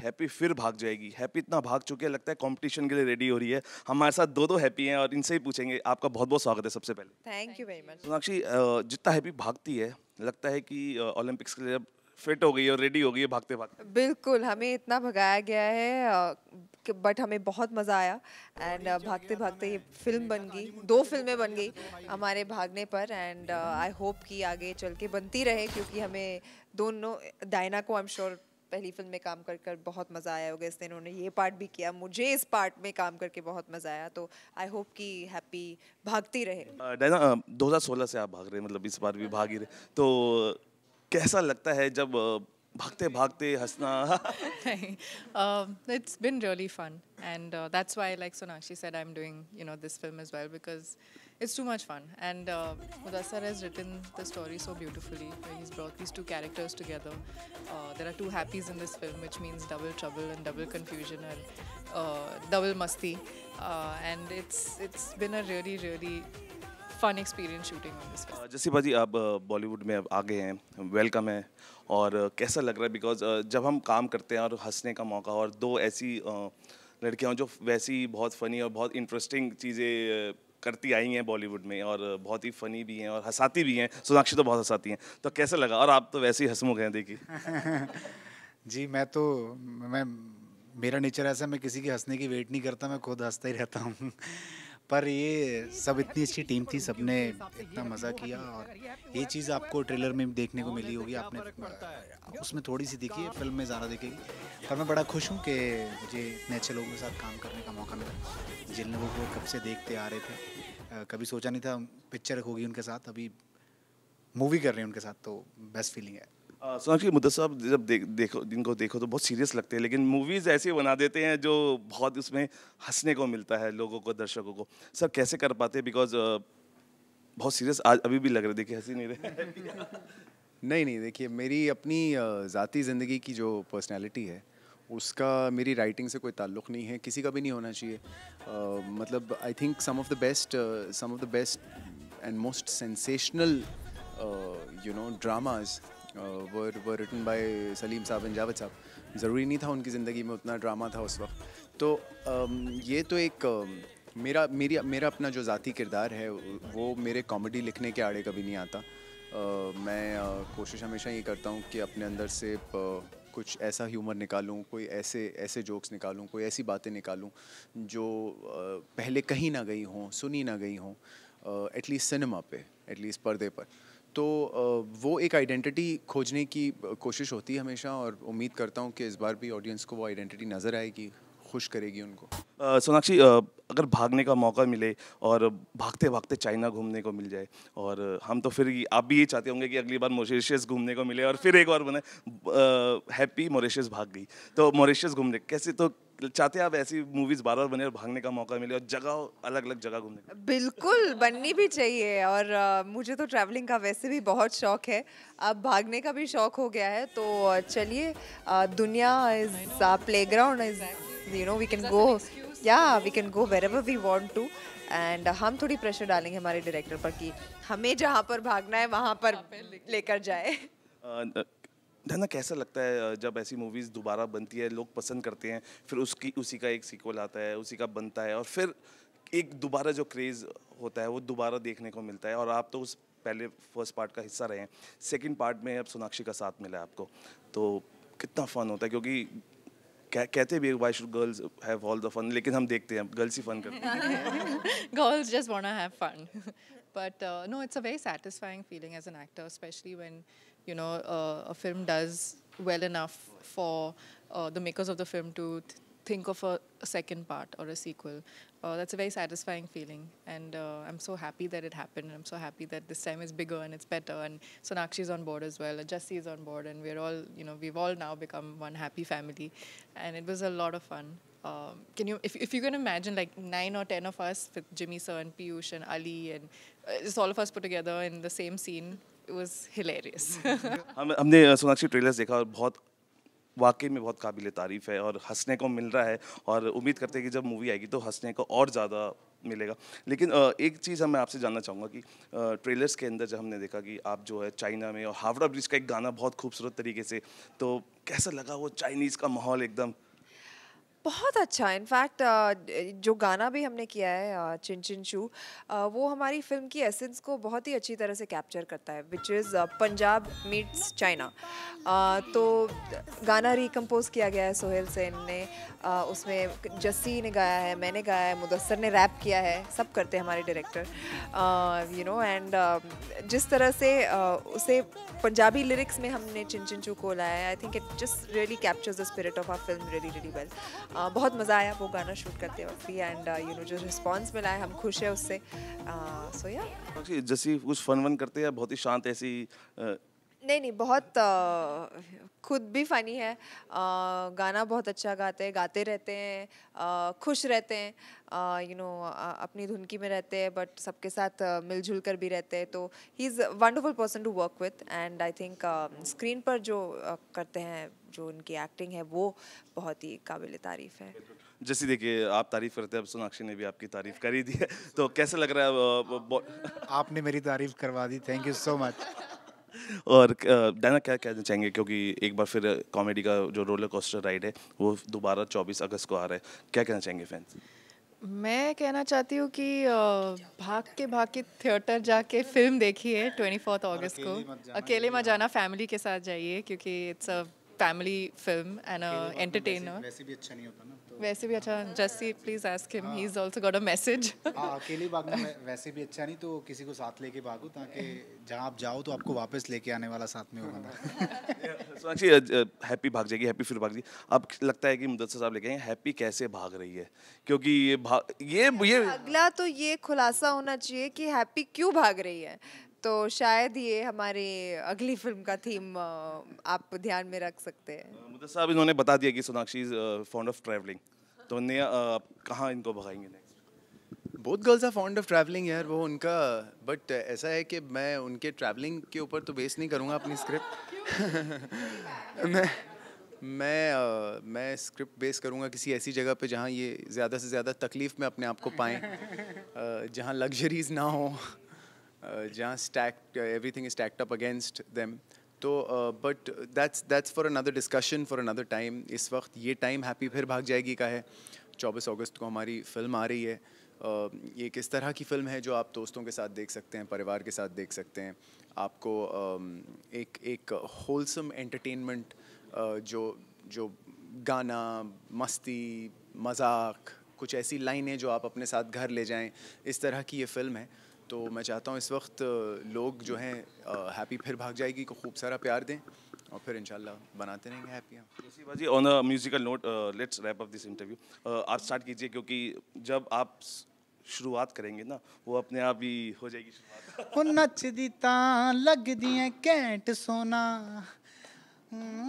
Happy फिर भाग जाएगी। हैप्पी इतना भाग चुकी है, लगता है कंपटीशन के लिए रेडी हो रही है। हमारे साथ दो दो हैप्पी हैं और इनसे ही पूछेंगे। आपका बहुत बहुत स्वागत है सबसे पहले। Thank you very much. Sonakshi, जितना हैप्पी भागती है, लगता है कि ओलंपिक्स के लिए अब फिट हो गई है और रेडी हो गई है भागते भागते। बिल्कुल, हमें इतना भगाया गया है बट हमें बहुत मज़ा आया एंड भागते भागते ये फिल्म बन गई, 2 फिल्में बन गई हमारे भागने पर एंड आई होप कि आगे चल के बनती रहे क्योंकि हमें दोनों डायना को आई एम श्योर पहली फिल्म में काम कर कर बहुत मज़ा आया होगा, इसलिए इन्होंने ये पार्ट भी किया, मुझे इस पार्ट में काम करके बहुत मज़ा आया, तो आई होप कि हैप्पी भागती रहे। डायना, 2016 से आप भाग रहे हैं, मतलब इस बार भी भाग ही रहे, तो कैसा लगता है जब भागते भागते हंसना? It's been really fun, and that's why, like Sonakshi said, I'm doing this film as well because it's too much fun. And Mudassar has written the story so beautifully. He's brought these two characters together. There are two happies in this film, which means double trouble and double confusion and double masti. And it's been a really really fun experience shooting on this film. जैसी बाजी, आप बॉलीवुड में अब आ गए हैं, welcome है। और कैसा लग रहा है, बिकॉज जब हम काम करते हैं और हंसने का मौका, और दो ऐसी लड़कियां जो वैसी बहुत फ़नी और बहुत इंटरेस्टिंग चीज़ें करती आई हैं बॉलीवुड में, और बहुत ही फ़नी भी हैं और हंसाती भी हैं। सोनाक्षी तो बहुत हंसाती हैं, तो कैसा लगा? और आप तो वैसे ही हंसमुख हैं, देखिए। जी, मैं मेरा नेचर ऐसा है, मैं किसी के हंसने की वेट नहीं करता, मैं खुद हंसता ही रहता हूँ। पर ये सब इतनी अच्छी टीम थी, सबने इतना मज़ा किया, और ये चीज़ आपको ट्रेलर में देखने को मिली होगी, आपने उसमें थोड़ी सी दिखी है, फिल्म में ज़्यादा दिखेगी। पर मैं बड़ा खुश हूँ कि मुझे इतने अच्छे लोगों के साथ काम करने का मौका मिला, जिन लोगों को कब से देखते आ रहे थे। कभी सोचा नहीं था पिक्चर होगी उनके साथ, अभी मूवी कर रहे हैं उनके साथ, तो बेस्ट फीलिंग है। सोनाक्षी, मुद्दस्सर साहब जब जिनको देखो तो बहुत सीरियस लगते हैं, लेकिन मूवीज़ ऐसी बना देते हैं जो बहुत उसमें हंसने को मिलता है लोगों को, दर्शकों को। सर कैसे कर पाते हैं, बिकॉज बहुत सीरियस आज अभी भी लग रहे, देखिए हंसी नहीं रहे। नहीं देखिए, मेरी अपनी ज़ाती ज़िंदगी की जो पर्सनालिटी है उसका मेरी राइटिंग से कोई ताल्लुक़ नहीं है, किसी का भी नहीं होना चाहिए। मतलब I think some of the best and most sensational dramas were written by Salim sahab and Javed साहब। ज़रूरी नहीं था उनकी ज़िंदगी में उतना ड्रामा था उस वक्त। तो ये तो एक मेरा अपना जो ज़ाती किरदार है वो मेरे कॉमेडी लिखने के आड़े कभी नहीं आता। मैं कोशिश हमेशा ये करता हूँ कि अपने अंदर से कुछ ऐसा ह्यूमर निकालूँ, कोई ऐसे जोक्स निकालूँ, कोई ऐसी बातें निकालूँ जो पहले कहीं ना गई हों, सुनी ना गई हों, एटलीस्ट सिनेमा पे, एटलीस्ट पर्दे पर। तो वो एक आइडेंटिटी खोजने की कोशिश होती है हमेशा, और उम्मीद करता हूँ कि इस बार भी ऑडियंस को वो आइडेंटिटी नज़र आएगी, खुश करेगी उनको। सोनाक्षी, अगर भागने का मौका मिले और भागते भागते चाइना घूमने को मिल जाए, और हम तो फिर आप भी ये चाहते होंगे कि अगली बार मॉरिशस घूमने को मिले, और फिर एक बार बने हैप्पी मॉरिशस भाग गई, तो मॉरिशस घूमने कैसे, तो चाहते हैं आप ऐसी मूवीज बार बार बने और भागने का मौका मिले और जगह अलग अलग जगह घूमने का? बिल्कुल बननी भी चाहिए, और मुझे तो ट्रैवलिंग का वैसे भी बहुत शौक है, अब भागने का भी शौक हो गया है, तो चलिए, दुनिया is playground, is we can go, we can go wherever we want to, and हम थोड़ी प्रेशर डालेंगे हमारे डायरेक्टर पर कि हमें जहाँ पर भागना है वहाँ पर लेकर जाए। धना, कैसा लगता है जब ऐसी मूवीज़ दोबारा बनती है, लोग पसंद करते हैं, फिर उसी का एक सीक्वल आता है, उसी का बनता है, और फिर एक दोबारा जो क्रेज़ होता है वो दोबारा देखने को मिलता है, और आप तो उस पहले फर्स्ट पार्ट का हिस्सा रहे हैं, सेकंड पार्ट में अब सोनाक्षी का साथ मिला है आपको, तो कितना फ़न होता है, क्योंकि कहते भी why should girls have all the fun, लेकिन हम देखते हैं गर्ल्स ही फन करते हैं। Girls just want to have fun. But no, it's a very satisfying feeling as an actor, especially when a film does well enough for the makers of the film to think of a second part or a sequel. That's a very satisfying feeling, and I'm so happy that it happened. I'm so happy that this time is bigger and it's better, and Sonakshi is on board as well, and Jassi is on board, and we're all, we've all now become one happy family, and it was a lot of fun. If you can imagine, like 9 or 10 of us with Jimmy sir and Piyush and Ali and just all of us put together in the same scene, it was hilarious. हमने Sonakshi trailers देखा और बहुत वाकई में बहुत काबिल तारीफ़ है और हंसने को मिल रहा है, और उम्मीद करते हैं कि जब मूवी आएगी तो हंसने को और ज़्यादा मिलेगा। लेकिन एक चीज़ मैं आपसे जानना चाहूँगा कि ट्रेलर्स के अंदर जब हमने देखा कि आप जो है चाइना में, और हावड़ा ब्रिज का एक गाना बहुत खूबसूरत तरीके से, तो कैसा लगा वो चाइनीज़ का माहौल एकदम? बहुत अच्छा। इनफैक्ट जो गाना भी हमने किया है चिन चिन चू, वो हमारी फिल्म की एसेंस को बहुत ही अच्छी तरह से कैप्चर करता है, which is Punjab meets China. तो गाना रिकम्पोज किया गया है सोहेल सेन ने, उसमें जस्सी ने गाया है, मैंने गाया है, मुदस्सर ने रैप किया है, सब करते हैं हमारे डायरेक्टर, यू नो। एंड जिस तरह से उसे पंजाबी लिरिक्स में हमने चिन चिन चू को लाया है, I think it just really captures the spirit of our film really really well. बहुत मज़ा आया वो गाना शूट करते वक्त भी, एंड यू नो जो रिस्पांस मिला है हम खुश हैं उससे। सो या जैसे कुछ फन वन करते हैं, बहुत ही शांत ऐसी नहीं बहुत खुद भी फ़नी है, गाना बहुत अच्छा गाते रहते हैं, खुश रहते हैं, यू नो अपनी धुनकी में रहते हैं, बट सबके साथ मिलजुल कर भी रहते हैं। तो he is wonderful person to work with, and I think screen पर जो करते हैं, जो उनकी एक्टिंग है वो बहुत ही काबिल तारीफ़ है। जैसे देखिए आप तारीफ करते हैं, अब सोनाक्षी ने भी आपकी तारीफ कर ही दी है, तो कैसा लग रहा है? आपने मेरी तारीफ करवा दी, थैंक यू सो मच। और डायना क्या कहना चाहेंगे, क्योंकि एक बार फिर कॉमेडी का जो रोलर कोस्टर राइड है वो दोबारा 24 अगस्त को आ रहा है, क्या कहना चाहेंगे फैंस? मैं कहना चाहती हूँ कि भाग के थिएटर जाके फिल्म देखिए 24 अगस्त को। अकेले मत जाना, फैमिली के साथ जाइए, क्योंकि it's a family film and entertainer. वैसे भी अच्छा नहीं होता ना, तो वैसे भी अच्छा, Jassi please ask him, he is also got a message. अकेले भागना वैसे भी अच्छा नहीं, तो किसी को साथ लेके भागो, ताकि जहाँ आप जाओ तो आपको वापस लेके आने वाला साथ में होगा ना। सोनाक्षी हैप्पी भाग जाएगी, हैप्पी फिर भाग जाएगी, अब लगता है कि मुदस्सिर साहब लेके आए हैप्पी कैसे भाग रही है, क्योंकि ये अगला तो ये खुलासा होना चाहिए कि हैप्पी क्यों भाग रही है, तो शायद ये हमारे अगली फिल्म का थीम आप ध्यान में रख सकते हैं। मुदस्सिर साहब इन्होंने बता दिया कि Sonakshi is fond of travelling, तो नया कहाँ इनको भगाएंगे next? Both girls are fond of travelling यार, वो उनका, बट ऐसा है कि मैं उनके ट्रैवलिंग के ऊपर तो बेस नहीं करूँगा अपनी स्क्रिप्ट। मैं स्क्रिप्ट बेस करूँगा किसी ऐसी जगह पे जहाँ ये ज़्यादा से ज़्यादा तकलीफ़ में अपने आप को पाएँ, जहाँ लग्जरीज ना हो, जहाँ everything is stacked up against them. तो but that's for another discussion, for another time. इस वक्त ये टाइम हैप्पी फिर भाग जाएगी का है। 24 अगस्त को हमारी फिल्म आ रही है। ये किस तरह की फ़िल्म है जो आप दोस्तों के साथ देख सकते हैं, परिवार के साथ देख सकते हैं। आपको एक होलसम एंटरटेनमेंट, जो गाना, मस्ती, मजाक, कुछ ऐसी लाइनें जो आप अपने साथ घर ले जाएं, इस तरह की ये फ़िल्म है। तो मैं चाहता हूँ इस वक्त लोग जो हैं हैप्पी फिर भाग जाएगी को खूब सारा प्यार दें, और फिर इंशाल्लाह बनाते रहेंगे हैप्पी। जैसी बाजी on a musical note, let's wrap up this interview. आप स्टार्ट कीजिए, क्योंकि जब आप शुरुआत करेंगे ना वो अपने आप ही हो जाएगी शुरुआत। वो नचदी तां लगदी ऐ घैंट सोना,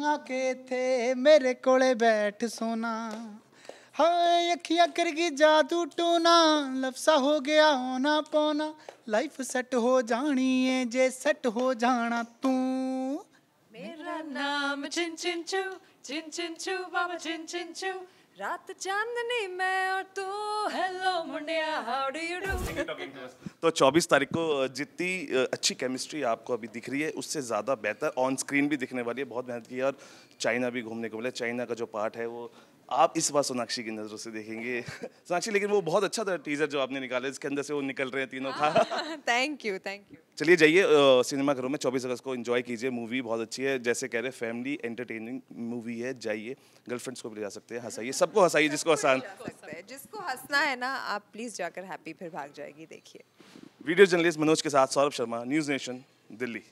आके थे मेरे कोले बैठ सोना, हाय अखियां कर गई जादू टोना, लफसा हो गया होना पौना, लाइफ सेट हो जानी है जे सेट हो जाना तू। मेरा नाम चिन चिन चू बाबा चिन चिन चू, रात चांदनी मैं और तू, हेलो मुंडिया हाउ डू यू डू। तो 24 तारीख को जितनी अच्छी केमिस्ट्री आपको अभी दिख रही है उससे ज़्यादा बेहतर ऑन स्क्रीन भी दिखने वाली है। बहुत मेहनत की है और चाइना भी घूमने को मिला। चाइना का जो पार्ट है वो आप इस बार सोनाक्षी की नज़रों से देखेंगे। सोनाक्षी, लेकिन वो बहुत अच्छा था टीजर जो आपने निकाला, इसके अंदर से वो निकल रहे हैं तीनों था। Thank you. चलिए जाइए सिनेमा घरों में 24 अगस्त को एंजॉय कीजिए। मूवी बहुत अच्छी है, जैसे कह रहे फैमिली एंटरटेनिंग मूवी है। जाइए, गर्लफ्रेंड्स को भी ले जा सकते हैं, हंसाइए, सबको हंसाइए जिसको हंसान। जिसको हंसना है ना, आप प्लीज जाकर हैप्पी फिर भाग जाएगी देखिए। वीडियो जर्नलिस्ट मनोज के साथ सौरभ शर्मा, न्यूज़ नेशन, दिल्ली।